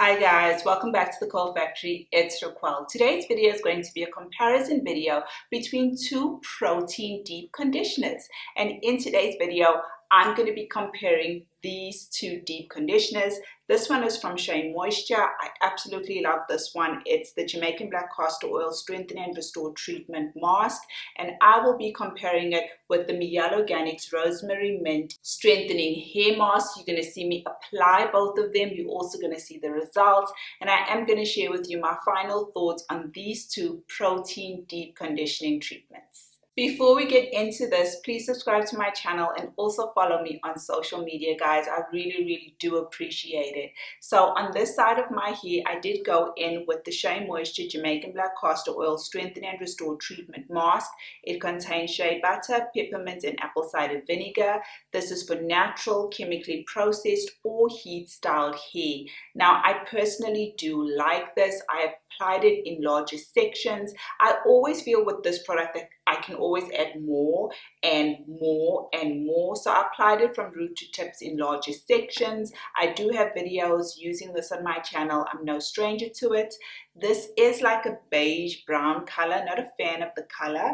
Hi guys, welcome back to the Cold Factory. It's Raquel. Today's video is going to be a comparison video between two protein deep conditioners. And in today's video, I'm going to be comparing these two deep conditioners. This one is from Shea Moisture. I absolutely love this one. It's the Jamaican Black Castor Oil Strengthen and Restore Treatment Mask. And I will be comparing it with the Mielle Organics Rosemary Mint Strengthening Hair Mask. You're going to see me apply both of them. You're also going to see the results. And I am going to share with you my final thoughts on these two protein deep conditioning treatments. Before we get into this, please subscribe to my channel and also follow me on social media, guys. I really do appreciate it. So on this side of my hair, I did go in with the Shea Moisture Jamaican Black Castor Oil Strengthen and Restore Treatment Mask. It contains shea butter, peppermint, and apple cider vinegar. This is for natural, chemically processed, or heat-styled hair. Now, I personally do like this. I applied it in larger sections. I always feel with this product that I can always add more and more and more. So I applied it from root to tips in larger sections. I do have videos using this on my channel. I'm no stranger to it. This is like a beige brown color. Not a fan of the color.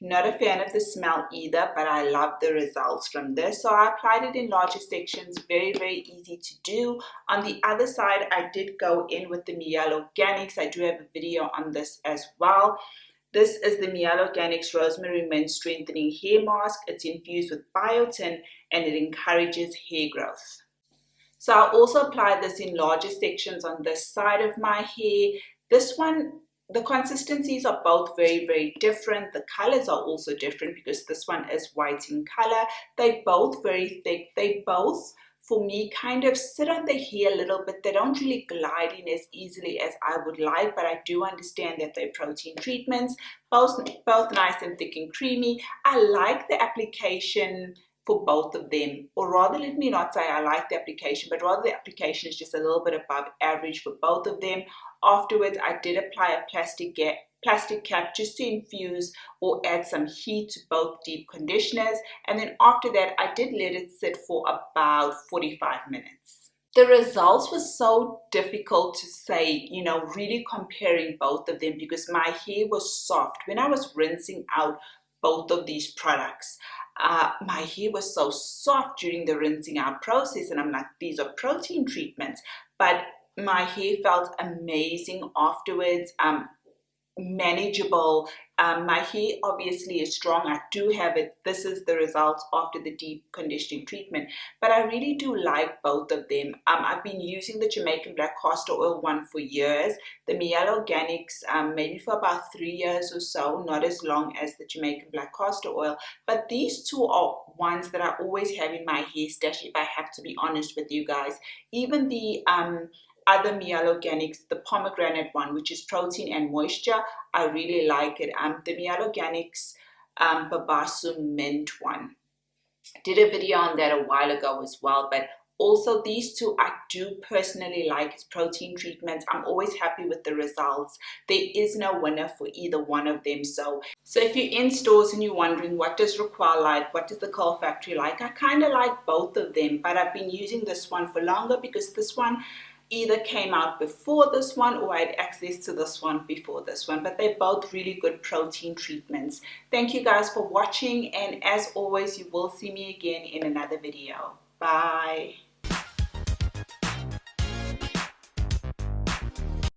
Not a fan of the smell either, but I love the results from this. So I applied it in larger sections, very easy to do. On the other side, I did go in with the Mielle Organics. I do have a video on this as well. This is the Mielle Organics Rosemary Mint Strengthening Hair Mask. It's infused with biotin and it encourages hair growth. So I also applied this in larger sections on this side of my hair. This one, the consistencies are both very different. The colors are also different because this one is white in color. They're both very thick. They both, for me, kind of sit on the hair a little bit. They don't really glide in as easily as I would like, but I do understand that they're protein treatments, both nice and thick and creamy. I like the application for both of them, or rather, let me not say I like the application, but rather the application is just a little bit above average for both of them. Afterwards, I did apply a plastic cap just to infuse or add some heat to both deep conditioners, and then after that I did let it sit for about 45 minutes. The results were so difficult to say, really comparing both of them, because my hair was soft when I was rinsing out both of these products. My hair was so soft during the rinsing out process, and I'm like, these are protein treatments, but my hair felt amazing afterwards. Manageable. My hair obviously is strong. I do have it. This is the results after the deep conditioning treatment, but I really do like both of them. I've been using the Jamaican Black Castor Oil one for years, the Mielle Organics maybe for about 3 years or so, not as long as the Jamaican Black Castor Oil, but these two are ones that I always have in my hair stash, if I have to be honest with you guys. Even the other Mielle Organics, the pomegranate one, which is protein and moisture, I really like it. The Mielle Organics Babasu Mint one, did a video on that a while ago as well, but also these two I do personally like as protein treatments. I'm always happy with the results. There is no winner for either one of them. So if you're in stores and you're wondering what does Raquel like, what does the Cold Factory like, I kind of like both of them, but I've been using this one for longer because this one either came out before this one or I had access to this one before this one, but they're both really good protein treatments. Thank you guys for watching, and as always, you will see me again in another video. Bye.